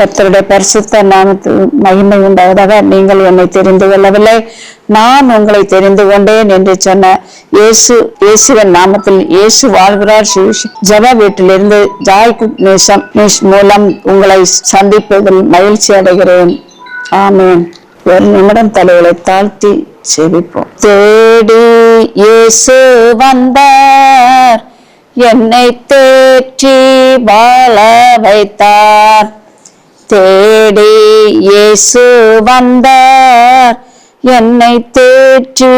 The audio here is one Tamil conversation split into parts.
கர்த்தருடைய பரிசுத்த நாமத்தில் மகிமை உண்டாவதாக. நீங்கள் என்னை தெரிந்து கொள்ளவில்லை, நான் உங்களை தெரிந்து கொண்டேன் என்று சொன்ன இயேசுவின் நாமத்தில் இயேசு வாழ்கிறார். ஜெப வீட்டிலிருந்து ஜாய் குக் நியூஸ் மூலம் உங்களை சந்திப்பதில் மகிழ்ச்சி அடைகிறேன். ஆமேன். ஒரு நிமிடம் தலைகளை தாழ்த்தி செபிப்போம். தேடி இயேசு வந்தார், என்னை தேற்றி வாழ வைத்தார். தேடி இயேசு வந்தார், என்னை தேற்றி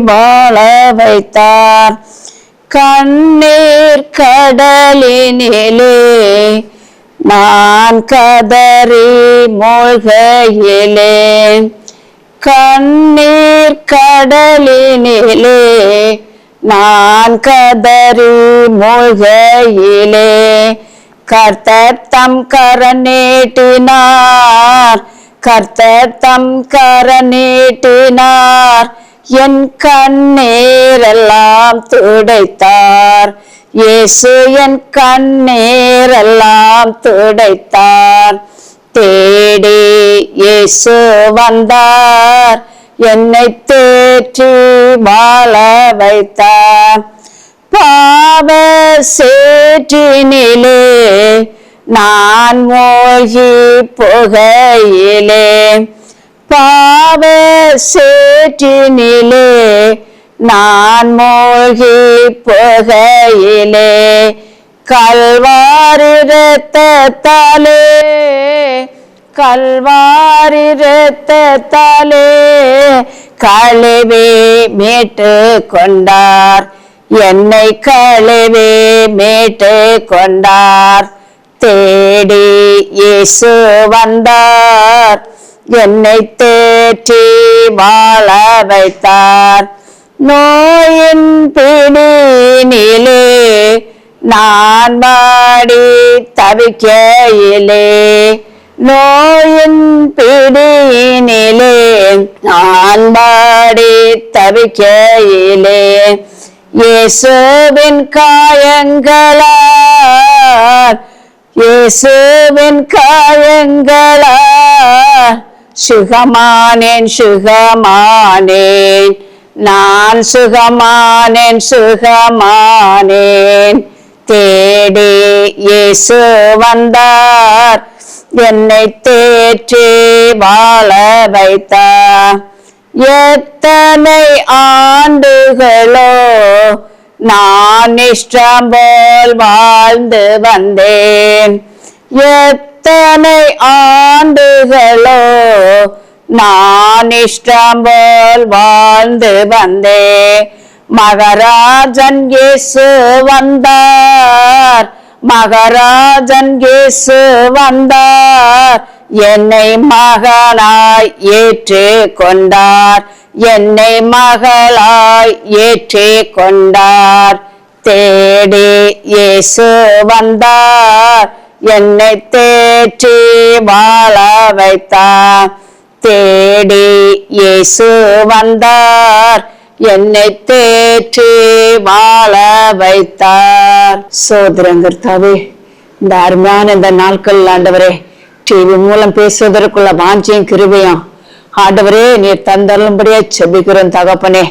வாழ வைத்தார். கண்ணீர் கடலினிலே நான் கதறி மூழ்கையிலே, கண்ணீர் கடலினிலே நான் கதறி மூழ்கையிலே, கர்த்தர் தம் கரம் நீட்டினார், கர்த்தர் தம் கரம் நீட்டினார், என் கண்ணீரெல்லாம் துடைத்தார். இயேசு என் கண்ணீரெல்லாம் துடைத்தார். தேடி இயேசு வந்தார், என்னை தேற்றி வாழ வைத்தார். பாவ சேற்றினிலே நான் மூழ்கி போகையிலே, பாவ சேற்றினிலே நான் மூழ்கி போகையிலே, கல்வாரி இரத்தத்தாலே, கல்வாரி இரத்தத்தாலே கழுவி மீட்டு கொண்டார், என்னை கழுவி மீட்டு கொண்டார். தேடி இயேசு வந்தார், என்னை தேற்றி வாழ வைத்தார். நோயின் பிடியினிலே நான் வாடி தவிக்கையிலே, நோயின் பிடியினிலே நான் வாடி தவிக்கையிலே, இயேசுவின் காயங்களால், இயேசுவின் காயங்களால் சுகமானேன், சுகமானேன், நான் சுகமானேன், சுகமானேன். தேடி இயேசு வந்தார், என்னை தேற்றி வாழ வைத்தார். எத்தனை ஆண்டுகளோ நான் இஷ்டம் போல் வாழ்ந்து வந்தேன், எத்தனை ஆண்டுகளோ நான் இஷ்டம் போல் வாழ்ந்து வந்தேன். மகராஜன் இயேசு வந்தார், மகராஜன் இயேசு வந்தார், என்னை மகளாய் ஏற்று கொண்டார், என்னை மகளாய் ஏற்று கொண்டார். தேடி இயேசு வந்தார், என்னை தேற்றி வாழ வைத்தார். தேடி இயேசு வந்தார், என்னை தேற்றி வாழ வைத்தார். சோதரங்கர்த்தாவே, இந்த அருமையான இந்த நாட்கள் ஆண்டவரே, டிவி மூலம் பேசுவதற்குள்ள வாஞ்சியும் கிருபையும் ஆண்டவரே நீர் தந்தருளும்படியா செபிக்கிறோம் தகப்பனே.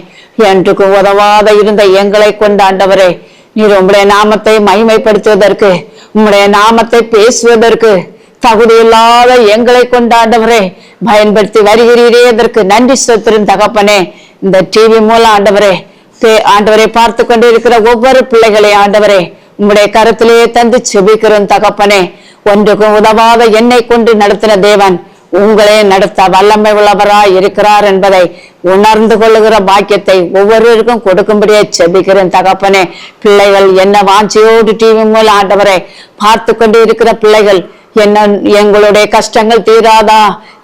என்றுக்கு உதவாத இருந்த எங்களை கொண்டு ஆண்டவரே நீர் உம்முடைய நாமத்தை மகிமைப்படுத்துவதற்கு, உம்முடைய நாமத்தை பேசுவதற்கு தகுதியில்லாத எங்களை கொண்டு ஆண்டவரே பயன்படுத்தி வருகிறீரே, அதற்கு நன்றி செலுத்துறேன் தகப்பனே. இந்த டிவி மூலம் ஆண்டவரே ஆண்டவரை பார்த்து கொண்டு இருக்கிற ஒவ்வொரு பிள்ளைகளை ஆண்டவரே உம்முடைய கருத்திலே தந்து செபிக்கிறோம் தகப்பனே. ஒன்றுக்கும் உதவாத என்னை கொண்டு நடத்தின தேவன் உங்களே நடத்த வல்லமை உள்ளவராய் இருக்கிறார் என்பதை உணர்ந்து கொள்ளுகிற பாக்கியத்தை ஒவ்வொருவருக்கும் கொடுக்கும்படியே செபிக்கிறேன் தகப்பனே. பிள்ளைகள் என்ன வாஞ்சியோடு டிவி மூலம் ஆண்டவரை பார்த்து கொண்டு இருக்கிற பிள்ளைகள் என்ன எங்களுடைய கஷ்டங்கள் தீராதா,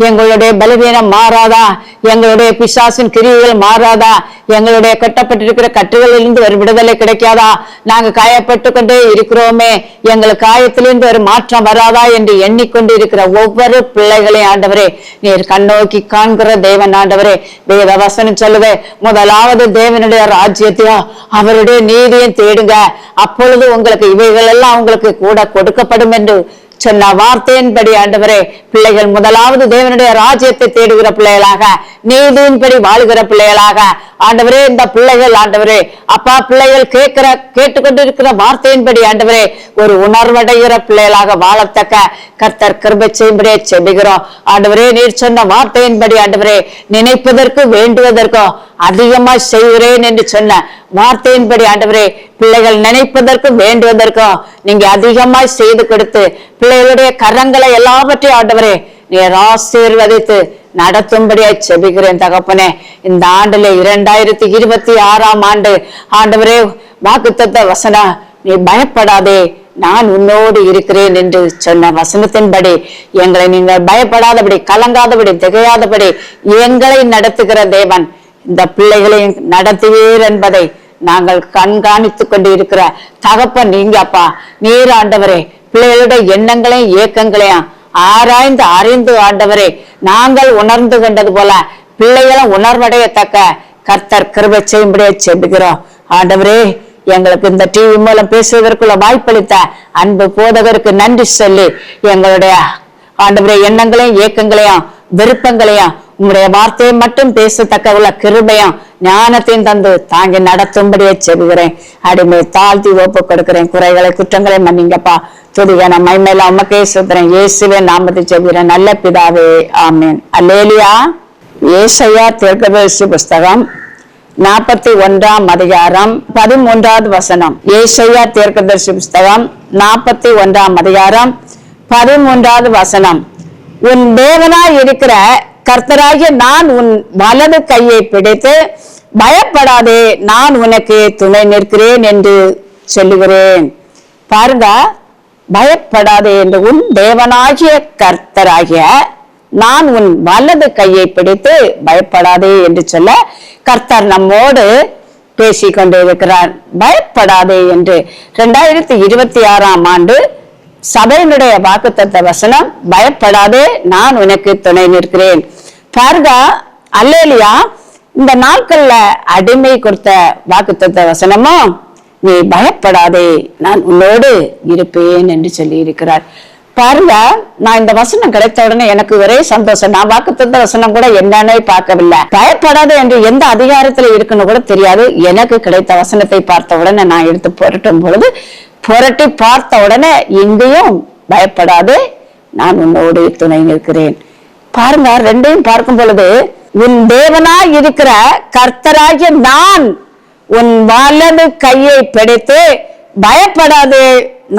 எங்களுடைய பலவீனம் மாறாதா, எங்களுடைய பிசாசின் கிரியைகள் மாறாதா, எங்களுடைய கட்டப்பட்டிருக்கிற கட்டுகளிலிருந்து ஒரு விடுதலை கிடைக்காதா, நாங்க காயப்பட்டு கொண்டே இருக்கிறோமே, எங்களுக்கு காயத்திலிருந்து ஒரு மாற்றம் வராதா என்று எண்ணிக்கொண்டு இருக்கிற ஒவ்வொரு பிள்ளைகளையும் ஆண்டவரே நீர் கண்ணோக்கி காண்கிற தேவன் ஆண்டவரே. வேத வசனம் சொல்லுவே, முதலாவது தேவனுடைய ராஜ்யத்தையும் அவருடைய நீதியும் தேடுங்க, அப்பொழுது உங்களுக்கு இவைகள் எல்லாம் உங்களுக்கு கூட கொடுக்கப்படும் என்று சொன்ன வார்த்தையின்படி ஆண்டவரே பிள்ளைகள் முதலாவது தேவனுடைய ராஜ்யத்தை தேடுகிற பிள்ளைகளாக, நீதியின்படி வாழுகிற பிள்ளைகளாக ஆண்டவரே இந்த பிள்ளைகள் ஆண்டவரே அப்பா பிள்ளைகள் கேட்டுக்கொண்டிருக்கிற வார்த்தையின்படி ஆண்டவரே ஒரு உணர்வடைகிற பிள்ளைகளாக வாழத்தக்க கர்த்தர் கிருபை செய்யும்படியே செபிக்கிறோம். ஆண்டவரே நீர் சொன்ன வார்த்தையின்படி ஆண்டவரே நினைப்பதற்கும் வேண்டுவதற்கும் அதிகமாய் செய்கிறேன் என்று சொன்ன வார்த்தையின்படி ஆண்டவரே பிள்ளைகள் நினைப்பதற்கும் வேண்டுவதற்கும் நீங்க அதிகமாய் செய்து கொடுத்து பிள்ளைகளுடைய கரங்களை எல்லாவற்றையும் ஆண்டவரே நீர் ஆசீர்வதித்து நடத்தும்படியாய் செபிக்கிறேன் தகப்பனே. இந்த ஆண்டுல 2026 ஆண்டு ஆண்டவரே வாக்குத்தத்த வசனம், நீ பயப்படாதே நான் உன்னோடு இருக்கிறேன் என்று சொன்ன வசனத்தின்படி எங்களை நீங்கள் பயப்படாதபடி, கலங்காதபடி, திகையாதபடி எங்களை நடத்துகிற தேவன் இந்த பிள்ளைகளை நடத்துவீர் என்பதை நாங்கள் கண்காணித்துக் கொண்டு இருக்கிற தகப்பன் நீங்க அப்பா. நீர் ஆண்டவரே பிள்ளைகளுடைய எண்ணங்களையும் இயக்கங்களையும் ஆராய்ந்து அறிந்து ஆண்டவரே நாங்கள் உணர்ந்து கொண்டது போல பிள்ளைகளும் உணர்வடையத்தக்க கர்த்தர் கிருபை செய்யும்படியே செபிக்கிறோம். ஆண்டவரே எங்களுக்கு இந்த டிவி மூலம் பேசுவதற்குள்ள வாய்ப்பளித்த அன்பு போதகருக்கு நன்றி சொல்லி எங்களுடைய ஆண்டவரே எண்ணங்களையும் இயக்கங்களையும் விருப்பங்களையும் உங்களுடைய வார்த்தையை மட்டும் பேசத்தக்க உள்ள கிருபையும் ஞானத்தையும் தந்து தாங்கி நடத்தும்படியே செபிக்கிறேன். அடிமை தாழ்த்தி ஒப்பு கொடுக்கிறேன். குறைகளை குற்றங்களை மன்னிங்கப்பா. துதிகான மைமேல உமக்கே சுத்துறேன். இயேசுவே நாமத்தை செபிக்கிறேன் நல்ல பிதாவே, ஆமேன். அல்லேலியா. ஏசாயா தீர்க்கதரிசி புஸ்தகம் 41 அதிகாரம் 13வது வசனம். ஏசாயா தீர்க்கதரிசி புஸ்தகம் 41 அதிகாரம் 13வது வசனம். உன் தேவனாய் இருக்கிற கர்த்தராகிய நான் உன் வலது கையை பிடித்து பயப்படாதே நான் உனக்கு துணை நிற்கிறேன் என்று சொல்லுகிறேன். பாருங்க, பயப்படாதே என்று உன் தேவனாகிய கர்த்தராகிய நான் உன் வலது கையை பிடித்து பயப்படாதே என்று சொல்ல கர்த்தர் நம்மோடு பேசிக்கொண்டு இருக்கிறார். பயப்படாதே என்று 2026 ஆண்டு சபையினுடைய வாக்குத்தத்த வசனம், பயப்படாதே நான் உனக்கு துணை நிற்கிறேன். பாருங்க, அல்லேலியா. இந்த நாட்கள்ல அடிமை கொடுத்த வாக்குத்தத்த வசனமும் நீ பயப்படாதே நான் உன்னோடு இருப்பேன் என்று சொல்லி இருக்கிறார். பாருங்க, நான் இந்த வசனம் கிடைத்த உடனே எனக்கு ஒரே சந்தோஷம். நான் வாக்குத்தத்த வசனம் கூட என்னன்னே பார்க்கவில்லை. பயப்படாதே என்று எந்த அதிகாரத்துல இருக்குன்னு கூட தெரியாது. எனக்கு கிடைத்த வசனத்தை பார்த்த உடனே நான் எடுத்து புரட்டி பார்த்த உடனே எங்கேயும் பயப்படாதே நான் உன்னோடு துணை நிற்கிறேன். பாருங்க, ரெண்டையும் பார்க்கும் பொழுது உன் தேவனாய் இருக்கிற கர்த்தராகிய நான் உன் வலது கையை பிடித்து பயப்படாதே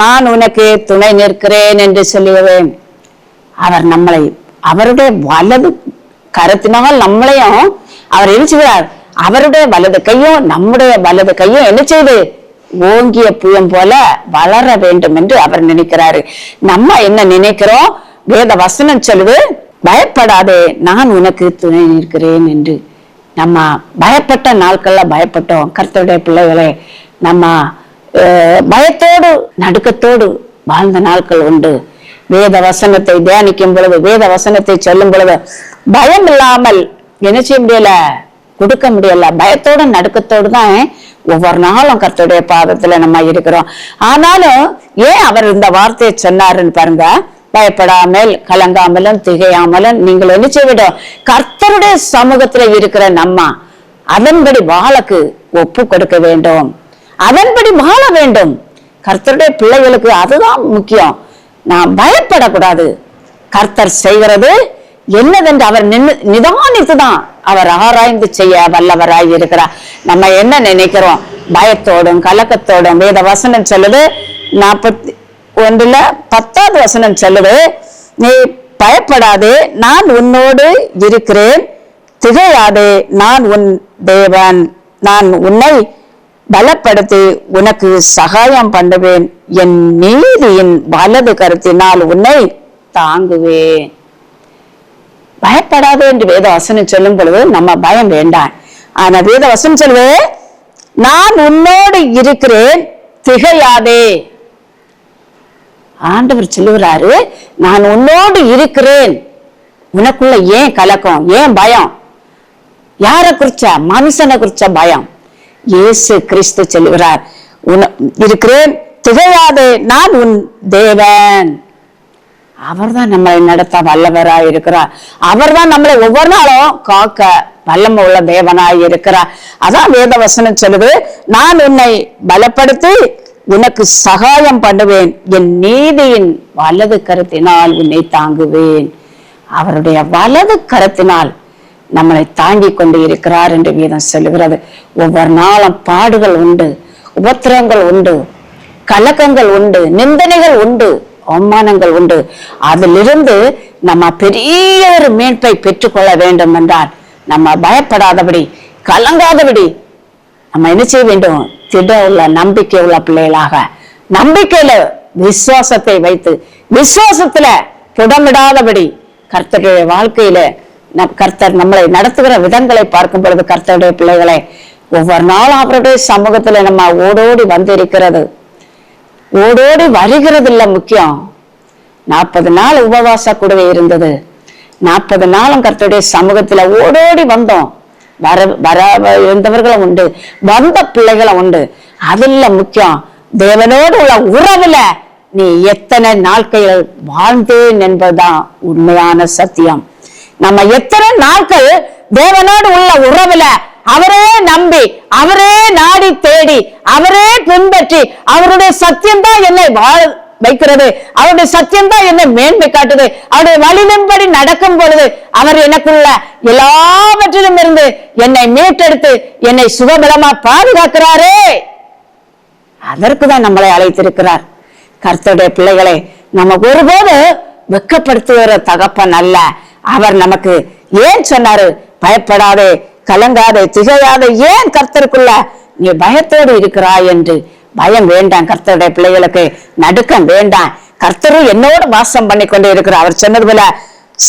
நான் உனக்கு துணை நிற்கிறேன் என்று சொல்லுவேன். அவர் நம்மளை அவருடைய வலது கரத்தினால் நம்மளையும் அவர் எழுச்சுகிறார். அவருடைய வலது கையும் நம்முடைய வலது கையும் என்ன செய்து ஓங்கிய புயம் போல வளர வேண்டும் என்று அவர் நினைக்கிறாரு. நம்ம என்ன நினைக்கிறோம்? வேத வசனம் சொல்லுது, பயப்படாதே நான் உனக்கு துணை நிற்கிறேன் என்று. நம்ம பயப்பட்ட நாட்கள்ல பயப்பட்டோம். கர்த்தருடைய பிள்ளைகளே, நம்ம பயத்தோடு நடுக்கத்தோடு வாழ்ந்த நாட்கள் உண்டு. வேத வசனத்தை தியானிக்கும் பொழுது, வேத வசனத்தை சொல்லும் பொழுது பயம் இல்லாமல் என்ன செய்ய முடியல, கொடுக்க முடியல. பயத்தோட நடுக்கத்தோடு தான் ஒவ்வொரு நாளும் கர்த்தருடைய பாதத்துல நம்ம இருக்கிறோம். ஆனாலும் ஏன் அவர் இந்த வார்த்தையை சொன்னாருன்னு பாருங்க. பயப்படாமல் கலங்காமலும் திகையாமலும் நீங்கள் என்ன செய்விடும், கர்த்தருடைய சமூகத்துல இருக்கிற நம்ம அதன்படி வாழக்கு ஒப்பு கொடுக்க வேண்டும், அதன்படி வாழ வேண்டும். கர்த்தருடைய பிள்ளைகளுக்கு அதுதான் முக்கியம். நான் பயப்படக்கூடாது. கர்த்தர் செய்கிறது என்னதென்று அவர் நிதானித்துதான் அவர் ஆராய்ந்து செய்ய வல்லவராய் இருக்கிறார். நம்ம என்ன நினைக்கிறோம்? பயத்தோடும் கலக்கத்தோடும். வேத வசனம் சொல்லுது 41:10 வசனம் சொல்லுது, நீ பயப்படாதே நான் உன்னோடு இருக்கிறேன், திகையாதே நான் உன் தேவன், நான் உன்னை பலப்படுத்தி உனக்கு சகாயம் பண்ணுவேன், என் நீதியின் வலது கருத்தினால் உன்னை தாங்குவேன். பயப்படாதே என்று வேத வசனம் சொல்லும் பொழுது நம்ம பயம் வேண்டாம். ஆனா வேத வசனம் சொல்லுது, நான் உன்னோடு இருக்கிறேன் திகையாதே. ஆண்டவர் சொல்லுகிறாரு, நான் உன்னோடு இருக்கிறேன். உனக்குள்ள ஏன் கலக்கம், ஏன் பயம்? யார குறிச்ச? மனுஷனை குறிச்ச பயம். இயேசு கிறிஸ்து சொல்லுகிறார், இருக்கிறேன் திகையாதே நான் உன் தேவன். அவர் தான் நம்மளை நடத்த வல்லவராய் இருக்கிறார். அவர் தான் நம்மளை ஒவ்வொரு நாளும் காக்க வல்லமை உள்ள தேவனாய் இருக்கிறார். அதான் வேத வசனம் சொல்லுது, நான் உன்னை பலப்படுத்தி உனக்கு சகாயம் பண்ணுவேன், என் நீதியின் வலது கரத்தினால் உன்னை தாங்குவேன். அவருடைய வலது கரத்தினால் நம்மளை தாங்கி கொண்டு இருக்கிறார் என்று வேதம் சொல்லுகிறது. ஒவ்வொரு நாளும் பாடுகள் உண்டு, உபத்திரங்கள் உண்டு, கலக்கங்கள் உண்டு, நிந்தனைகள் உண்டு, அவமானங்கள் உண்டு. அதிலிருந்து நம்ம பெரிய ஒரு மீட்பை பெற்றுக்கொள்ள வேண்டும் என்றால் நம்ம பயப்படாதபடி, கலங்காதபடி நம்ம என்ன செய்ய வேண்டும்? திட உள்ள நம்பிக்கை உள்ள பிள்ளைகளாக, நம்பிக்கையில விசுவாசத்தை வைத்து, விசுவாசத்துல புடமிடாதபடி கர்த்தருடைய வாழ்க்கையில கர்த்தர் நம்மளை நடத்துகிற விதங்களை பார்க்கும் பொழுது, கர்த்தருடைய பிள்ளைகளை ஒவ்வொரு நாளும் அவருடைய சமூகத்துல நம்ம ஓடோடி வந்திருக்கிறது, ஓடோடி வருகிறது இல்ல முக்கியம். 40 நாள் உபவாச கூடவே இருந்தது. 40 நாளும் கர்த்தருடைய சமூகத்துல ஓடோடி வந்தோம். வர இருந்தவர்களும் உண்டு, வந்த பிள்ளைகளும் உண்டு. அதுல முக்கியம் தேவனோடு உள்ள உறவுல நீ எத்தனை நாட்கள் வாழ்ந்தேன் என்பதுதான் உண்மையான சத்தியம். நம்ம எத்தனை நாட்கள் தேவனோடு உள்ள உறவுல அவரே நம்பி, அவரே நாடி தேடி, அவரே பின்பற்றி, அவருடைய சத்தியம் தான் என்னை வாழ வைக்கிறது, அவருடைய சத்தியம் தான் என்னை மேன்மை காட்டுது, அவருடைய வழியின்படி நடக்கும் பொழுது அவர் எனக்குள்ள எல்லாவற்றிலும் இருந்து என்னை மீட்டெடுத்து என்னை சுகபலமா பாதுகாக்கிறாரே. அதற்குதான் நம்மளை அழைத்திருக்கிறார். கர்த்தருடைய பிள்ளைகளை நமக்கு ஒருபோது வெட்கப்படுத்துகிற தகப்பன் அல்ல. அவர் நமக்கு ஏன் சொன்னாரு? பயப்படாதே, கலங்காதே, திகையாதே. ஏன் கர்த்தருக்குள்ள நீ பயத்தோடு இருக்கிறாய் என்று. பயம் வேண்டாம். கர்த்தருடைய பிள்ளைகளுக்கு நடுக்கம் வேண்டாம். கர்த்தரு என்னோடு வாசம் பண்ணி கொண்டே இருக்கிறார். அவர் சொன்னது போல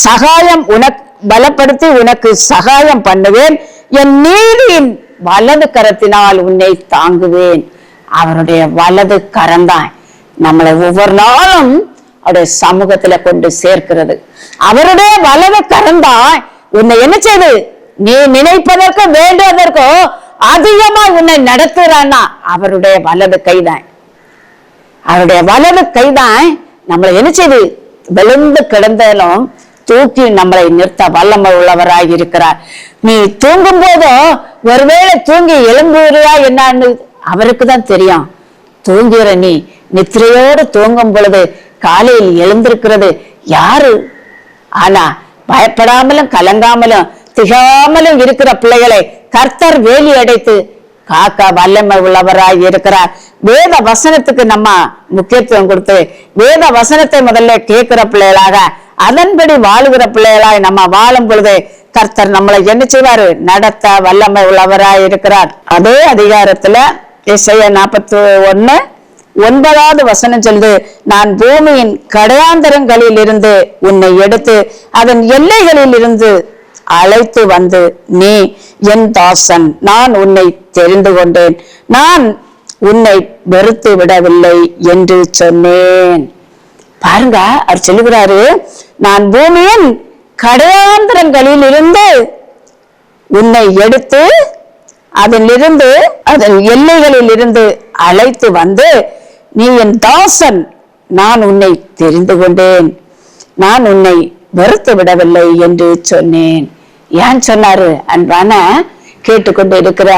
சகாயம் உனக்கு பலப்படுத்தி உனக்கு சகாயம் பண்ணுவேன், என் நீதியின் வலது கரத்தினால் உன்னை தாங்குவேன். அவருடைய வலது கரம்தான் நம்மளை ஒவ்வொரு நாளும் அவருடைய சமூகத்துல கொண்டு சேர்க்கிறது. அவருடைய வலது கரம்தான் உன்னை என்ன செய்து நீ நினைப்பதற்கு வேண்டுவதற்கோ அதிகமா உன்னை நடத்துறான்னா அவருடைய வலது கைதான். அவருடைய வலது கைதான் நம்மளை என்ன செய்து விழுந்து கிடந்தாலும் தூக்கி நம்மளை நிறுத்த வல்லமை உள்ளவராக இருக்கிறார். நீ தூங்கும் போதோ ஒருவேளை தூங்கி எழும்புறியா என்னன்னு அவருக்கு தான் தெரியும். தூங்குகிற நீ நித்திரையோடு தூங்கும் பொழுது காலையில் எழுந்திருக்கிறது யாரு? ஆனா பயப்படாமலும் கலங்காமலும் திகாமலும் இருக்கிற பிள்ளைகளை கர்த்தர் வேலி அடைத்து காக்க வல்லமை உள்ளவராய் இருக்கிறார். வேத வசனத்துக்கு நம்ம முக்கியத்துவம் கொடுத்து வேத வசனத்தை முதல்ல கேட்கிற பிள்ளைகளாக அதன்படி வாழுகிற பிள்ளைகளாய் நம்ம வாழும் பொழுது கர்த்தர் நம்மளை என்ன செய்வாரு? நடத்த வல்லமை உள்ளவராய் இருக்கிறார். அதே அதிகாரத்துல எசையா 41:9 வசனம் சொல்லுது, நான் பூமியின் கடையாந்தரங்களில் இருந்து உன்னை எடுத்து அதன் எல்லைகளில் இருந்து அழைத்து வந்து நீ என் தாசன், நான் உன்னை தெரிந்து கொண்டேன், நான் உன்னை வெறுத்து விடவில்லை என்று சொன்னேன். பாருங்க, அவர் சொல்லுகிறாரு, நான் பூமியின் கடையாந்தரங்களில் இருந்து உன்னை எடுத்து அதிலிருந்து அதன் எல்லைகளில் இருந்து அழைத்து வந்து நீ என் தாசன், நான் உன்னை தெரிந்து கொண்டேன், நான் உன்னை வெறுத்து விடவில்லை என்று சொன்னேன். ஏன் சொன்னாரு? அன்பான கேட்டுக்கொண்டு இருக்கிற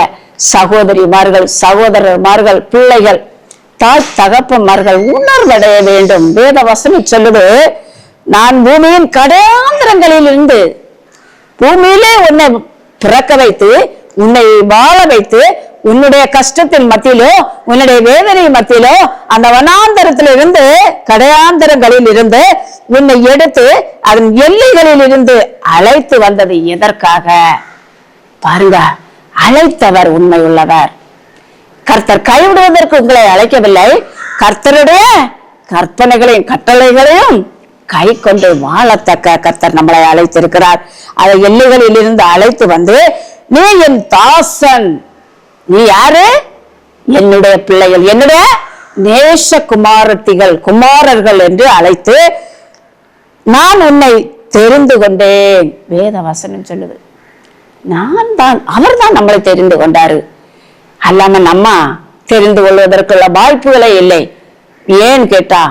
சகோதரிமார்கள், சகோதரர்மார்கள், பிள்ளைகள், தாய் தகப்பன்மார்கள் உணர்வடைய வேண்டும். வேத வசனம் சொல்லுது, நான் பூமியின் கடையாந்தரங்களில் இருந்து பூமியிலே உன்னை பிறக்க வைத்து உன்னை வாழ வைத்து உன்னுடைய கஷ்டத்தின் மத்தியிலோ உன்னுடைய வேதனை மத்தியிலோ அந்த வனாந்தரத்திலிருந்து கடையாந்தரங்களில் இருந்து உன்னை எடுத்து அதன் எல்லைகளில் இருந்து அழைத்து வந்தது எதற்காக? பாருங்க, அழைத்தவர் உண்மை உள்ளவர். கர்த்தர் கைவிடுவதற்கு உங்களை அழைக்கவில்லை. கர்த்தருடைய கற்பனைகளையும் கட்டளைகளையும் கை கொண்டு வாழத்தக்க கர்த்தர் நம்மளை அழைத்திருக்கிறார். அதை எல்லைகளில் இருந்து அழைத்து வந்து நீ என் தாசன், நீ யாரு? என்னுடைய பிள்ளைகள், என்னுடைய நேச குமாரத்திகள், குமாரர்கள் என்று அழைத்து நான் உன்னை தெரிந்து கொண்டேன். வேத வசனம் சொல்லுது, நான் தான், அவர் தான் நம்மளை தெரிந்து கொண்டாரு. அல்லாம நம்ம தெரிந்து கொள்வதற்குள்ள வாய்ப்புகளே இல்லை. ஏன் கேட்டா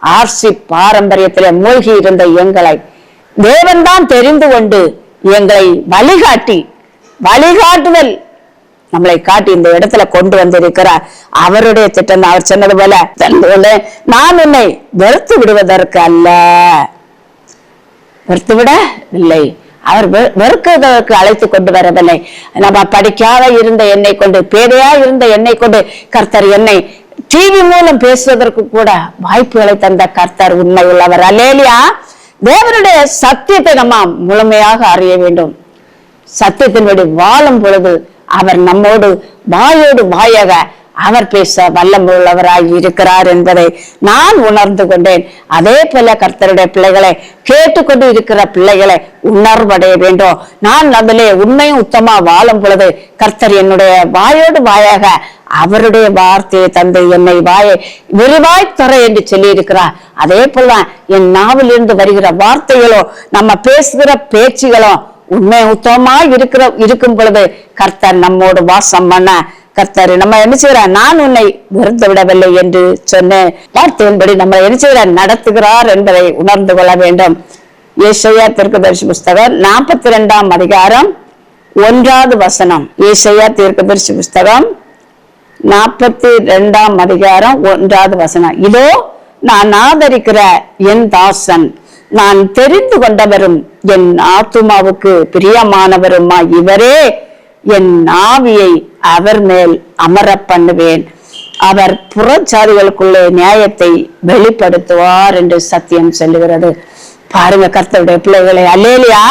ஆர்சி பாரம்பரியத்திலே மூழ்கி இருந்த எங்களை தேவன் தான் தெரிந்து கொண்டு எங்களை வழிகாட்டுதல் நம்மளை காட்டி இந்த இடத்துல கொண்டு வந்திருக்கிறார். அவருடைய திட்டம். அவர் சொன்னது போல நான் உன்னை வெறுத்து விடுவதற்கு அல்ல, வெறுத்து விட இல்லை, அவர் வெறுக்குவதற்கு அழைத்து கொண்டு வரவில்லை. நம்ம படிக்காத இருந்த என்னை கொண்டு, பேதையா இருந்த என்னை கொண்டு கர்த்தர் என்னை டிவி மூலம் பேசுவதற்கு கூட வாய்ப்புகளை தந்த கர்த்தர் உண்மை உள்ளவர். அல்லேலூயா. தேவனுடைய சத்தியத்தை நம்ம முழுமையாக அறிய வேண்டும். சத்தியத்தின்படி வாழும் பொழுது அவர் நம்மோடு வாயோடு வாயாக அவர் பேச வல்லமுள்ளவராய் இருக்கிறார் என்பதை நான் உணர்ந்து கொண்டேன். அதே போல கர்த்தருடைய பிள்ளைகளை, கேட்டுக்கொண்டு இருக்கிற பிள்ளைகளை உணர்வடைய வேண்டும். நான் அதிலே உண்மையும் உத்தமா வாழும் பொழுது கர்த்தர் என்னுடைய வாயோடு வாயாக அவருடைய வார்த்தையை தந்து என்னை வாயை விரிவாய் தர என்று சொல்லி இருக்கிறார். அதே போல என் நாவில் இருந்து வருகிற வார்த்தைகளோ, நம்ம பேசுகிற பேச்சுகளோ உண்மை உத்தமா இருக்கும் பொழுது கர்த்தர் நம்மோடு வாசம் பண்ண கர்த்தர் நம்ம என்ன செய்கிறார்? நான் உன்னை வெறுத்து விடவில்லை என்று சொன்ன வார்த்தையின்படி நம்ம என்ன செய்கிறார்? நடத்துகிறார் என்பதை உணர்ந்து கொள்ள வேண்டும். ஏசாயா தீர்க்கதரிசி புஸ்தகம் 42ஆம் அதிகாரம் 1வது வசனம். ஏசாயா தீர்க்கதரிசி புஸ்தகம் 42ஆம் அதிகாரம் 1வது வசனம். இதோ நான் ஆதரிக்கிற என் தாசன், நான் தெரிந்து கொண்டவரும் என் ஆத்துமாவுக்கு பிரியமானவருமா இவரே, என் ஆவியை அவர் மேல் அமர பண்ணுவேன், அவர் புறச்சாதிகளுக்குள்ளே நியாயத்தை வெளிப்படுத்துவார் என்று சத்தியம் சொல்லுகிறது. பாருங்க கர்த்தருடைய பிள்ளைகளே, அல்லேலூயா.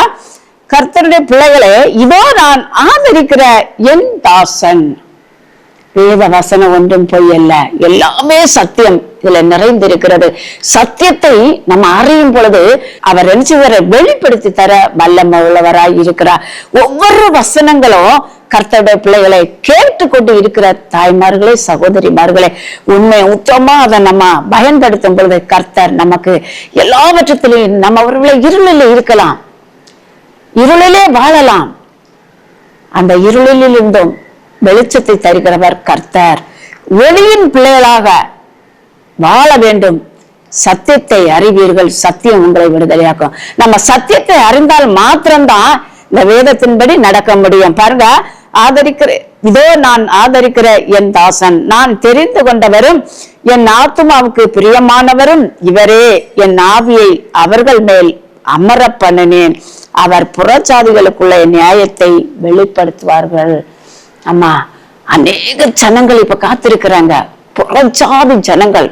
கர்த்தருடைய பிள்ளைகளே, இதோ நான் ஆதரிக்கிற என் தாசன். வேத வசனம் ஒன்றும் பொய் அல்ல, எல்லாமே சத்தியம் இதுல நிறைந்திருக்கிறது. சத்தியத்தை நம்ம அறியும் பொழுது அவர் என்ன வெளிப்படுத்தி தர வல்லமை உள்ளவராய் இருக்கிறார். ஒவ்வொரு வசனங்களும் கர்த்தருடைய பிள்ளைகளை கேட்டுக்கொண்டு இருக்கிற தாய்மார்களே, சகோதரிமார்களே, உண்மை உத்தமா அதை நம்ம பயன்படுத்தும் பொழுது கர்த்தர் நமக்கு எல்லாவற்றத்திலையும் நம்ம அவர்களை இருளில் இருக்கலாம், இருளிலே வாழலாம். அந்த இருளில் இருந்தும் வெளிச்சத்தை தருகிறவர் கர்த்தர். ஒளியின் பிள்ளைகளாக வாழ வேண்டும். சத்தியத்தை அறிவீர்கள், சத்தியம் உங்களை விடுதலையாக்கும். நம்ம சத்தியத்தை அறிந்தால் மாத்திரம்தான் இந்த வேதத்தின்படி நடக்க முடியும். பாருங்க, இதோ நான் ஆதரிக்கிற என் தாசன், நான் தெரிந்து கொண்டவரும் என் ஆத்துமாவுக்கு பிரியமானவரும் இவரே, என் ஆவியை அவர்கள் மேல் அமர பண்ணினேன், அவர் புறச்சாதிகளுக்குள்ள நியாயத்தை வெளிப்படுத்துவார்கள். அம்மா, அநேக ஜனங்கள் இப்ப காத்திருக்கிறாங்க, புறச்சாதி ஜனங்கள்.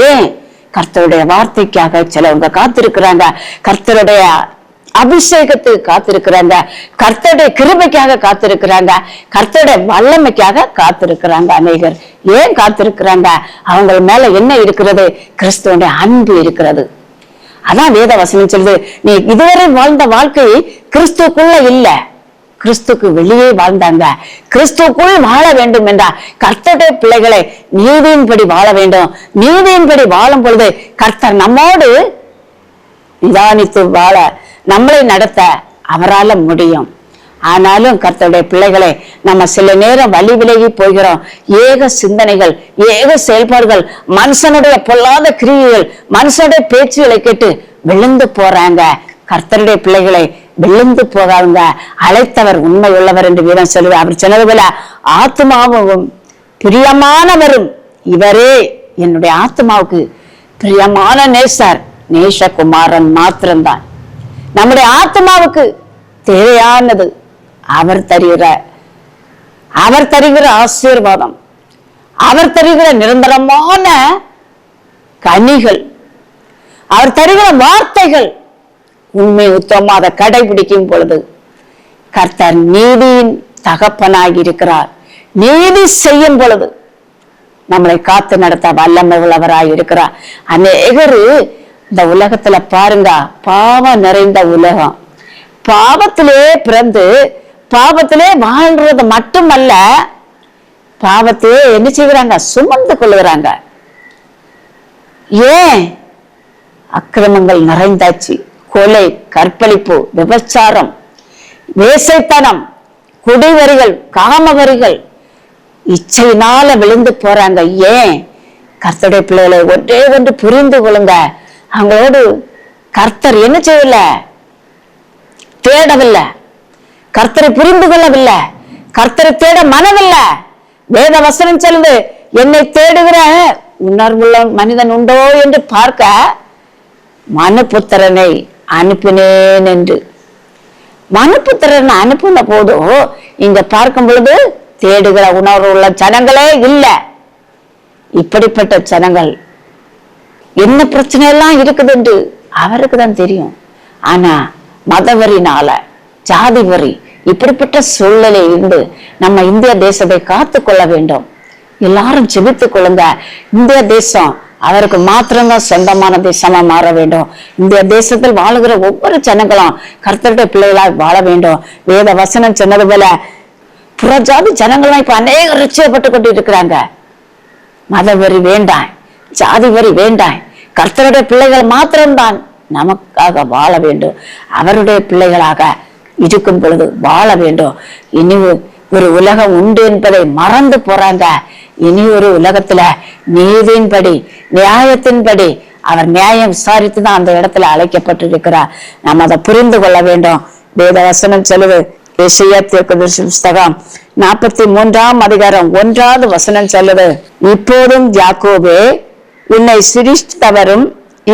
ஏன்? கர்த்தருடைய வார்த்தைக்காக சிலவங்க காத்திருக்கிறாங்க, கர்த்தருடைய அபிஷேகத்துக்கு காத்திருக்கிறாங்க, கர்த்தருடைய கிருபைக்காக காத்திருக்கிறாங்க, கர்த்தருடைய வல்லமைக்காக காத்திருக்கிறாங்க. அநேகர் ஏன் காத்திருக்கிறாங்க? அவங்க மேல என்ன இருக்கிறது? கிறிஸ்துவனுடைய அன்பு இருக்கிறது. அதான் வேத வசனம் சொல்லுது, நீ இதுவரை வாழ்ந்த வாழ்க்கை கிறிஸ்துக்குள்ள இல்ல, கிறிஸ்துக்கு வெளியே வாழ்ந்தாங்க. கிறிஸ்துக்குள் வாழ வேண்டும் என்றார். கர்த்தருடைய பிள்ளைகளை நீதியின்படி வாழ வேண்டும். நீதியின்படி வாழும் பொழுது கர்த்தர் நம்மோடு நிதானித்து வாழ, நம்மளை நடத்த அவரால் முடியும். ஆனாலும் கர்த்தருடைய பிள்ளைகளை நம்ம சில நேரம் வழி விலகி போகிறோம். ஏக சிந்தனைகள், ஏக செயல்பாடுகள், மனுஷனுடைய பொல்லாத கிரியைகள், மனுஷனுடைய பேச்சுகளை கேட்டு விழுந்து போறாங்க. கர்த்தருடைய பிள்ளைகளை விழுந்து போகாதுங்க. அழைத்தவர் உண்மை உள்ளவர் என்று வீரன் சொல்லுவார். அவர் சொன்னது போல ஆத்மாவும் பிரியமானவரும் இவரே, என்னுடைய ஆத்மாவுக்கு பிரியமான நேசர் நேசகுமாரன் மாத்திரம்தான். நம்முடைய ஆத்மாவுக்கு தேவையானது அவர் தருகிற ஆசீர்வாதம், அவர் தருகிற நிரந்தரமான கனிகள், அவர் தருகிற வார்த்தைகள் உண்மை உத்தமா அதை கடைபிடிக்கும் பொழுது கர்த்தர் நீதியின் தகப்பனாகி இருக்கிறார். நீதி செய்யும் பொழுது நம்மளை காத்து நடத்த வல்லமை உள்ளவராய் இருக்கிறார். அநேகரு இந்த உலகத்துல பாருங்க, பாவம் நிறைந்த உலகம், பாவத்திலே பிறந்து பாவத்திலே வாழ்றது மட்டுமல்ல, பாவத்தையே என்ன செய்கிறாங்க? சுமந்து கொள்ளுகிறாங்க. ஏன்? அக்கிரமங்கள் நிறைந்தாச்சு. கொலை, கற்பழிப்பு, விபச்சாரம், வேசைத்தனம், குடிவரிகள், காமவரிகள், இச்சையினால விழுந்து போறாங்க. ஏன்? கர்த்தருடைய பிள்ளைகளை ஒன்றே ஒன்று புரிந்து கொள்ளுங்க. அவங்களோடு கர்த்தர் என்ன செய்யல? தேடவில்லை. கர்த்தரை புரிந்து கொள்ளவில்லை. கர்த்தரை தேட மனமில்லை. வேத வசனம் சொல்லுது, என்னை தேடுகிற உணர்வுள்ள மனிதன் உண்டோ என்று பார்க்க மனுபுத்திரனை அனுப்பினேன் என்று. மனுபுத்திரனை அனுப்பின போதும் இங்க பார்க்கும் பொழுது தேடுகிற உணர்வு உள்ள ஜனங்களே இல்லை. இப்படிப்பட்ட ஜனங்கள் என்ன பிரச்சனை எல்லாம் இருக்குது என்று அவருக்கு தான் தெரியும். ஆனா மதவரினால, ஜாதி வரி, இப்படிப்பட்ட சூழ்நிலை இருந்து நம்ம இந்திய தேசத்தை காத்து கொள்ள வேண்டும். எல்லாரும் ஜெபித்துக் கொள்ளுங்க. இந்திய தேசம் அவருக்கு மாத்திரம்தான் சொந்தமான தேசமா மாற வேண்டும். இந்திய தேசத்தில் வாழுகிற ஒவ்வொரு ஜனங்களும் கர்த்தருடைய பிள்ளைகளாய் வாழ வேண்டும். வேத வசனம் சொன்னது போல புறஜாதி ஜனங்கள்லாம் இப்ப அநேக ரட்சிக்கப்பட்டு கொண்டு இருக்கிறாங்க. மத வரி வேண்டாம், ஜாதி வரி வேண்டாம். கர்த்தருடைய பிள்ளைகள் மாத்திரம்தான் நமக்காக வாழ வேண்டும். அவருடைய பிள்ளைகளாக இருக்கும் பொழுது வாழ வேண்டும். இனி ஒரு உலகம் உண்டு என்பதை மறந்து போறாங்க. இனி ஒரு உலகத்துல நீதியின்படி, நியாயத்தின்படி அவர் நியாயம் விசாரித்துதான் அந்த இடத்துல அழைக்கப்பட்டிருக்கிறார். நாம் அதை புரிந்து கொள்ள வேண்டும். வேத வசனம் சொல்லுது, எசேயா தீர்க்கதரிசி புஸ்தகம் 43ஆம் அதிகாரம் 1வது வசனம் சொல்லுது, இப்போதும் யாக்கோபே உன்னை சிருஷ்டித்தவரும்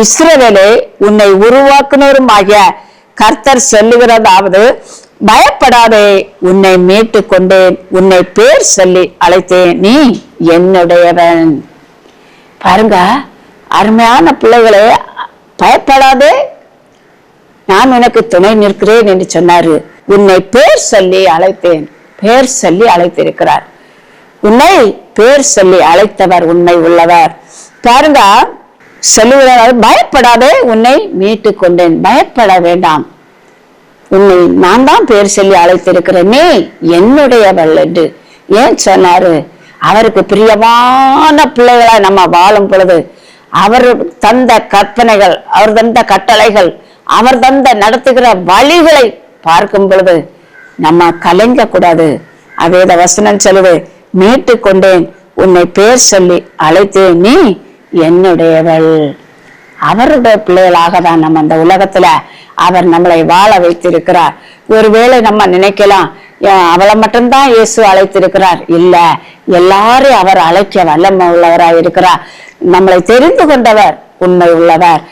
இஸ்ரவேலே உன்னை உருவாக்குனரும் ஆகிய கர்த்தர் சொல்லுகிறதாவது, பயப்படாதே, உன்னை மீட்டு கொண்டேன், உன்னை பேர் சொல்லி அழைத்தேன், நீ என்னுடையவன். பாருங்க, அருமையான பிள்ளைகளே, பயப்படாதே, நான் உனக்கு துணை நிற்கிறேன் என்று சொன்னாரு. உன்னை பேர் சொல்லி அழைத்தேன். பேர் சொல்லி அழைத்திருக்கிறார். உன்னை பேர் சொல்லி அழைத்தவர் உண்மை உள்ளவர். பாருங்க, சொல்லுகிறார், பயப்படாதே, உன்னை மீட்டு கொண்டேன். பயப்பட வேண்டாம், உன்னை நான் தான் பேர் சொல்லி அழைத்திருக்கிறேன், நீ என்னுடையவள் என்று. ஏன் சொன்னாரு? அவருக்கு பிரியமான பிள்ளைகளா நம்ம வாழும் பொழுது அவர் தந்த கற்பனைகள், அவர் தந்த கட்டளைகள், அவர் தந்த நடத்துகிற வழிகளை பார்க்கும் பொழுது நம்ம கலங்க கூடாது. வேத வசனம் சொல்லுது, மீட்டு கொண்டேன், உன்னை பேர் சொல்லி அழைத்தேன், நீ என்னுடையவள். அவருடைய பிள்ளைகளாக தான் நம்ம அந்த உலகத்துல அவர் நம்மளை வாழ வைத்திருக்கிறார். ஒருவேளை நம்ம நினைக்கலாம், அவளை மட்டும்தான் இயேசு அழைத்திருக்கிறார். இல்ல, எல்லாரையும் அவர் அழைக்க வல்லமை உள்ளவராய் இருக்கிறார். நம்மளை தெரிந்து கொண்டவர் உண்மை உள்ளவர்.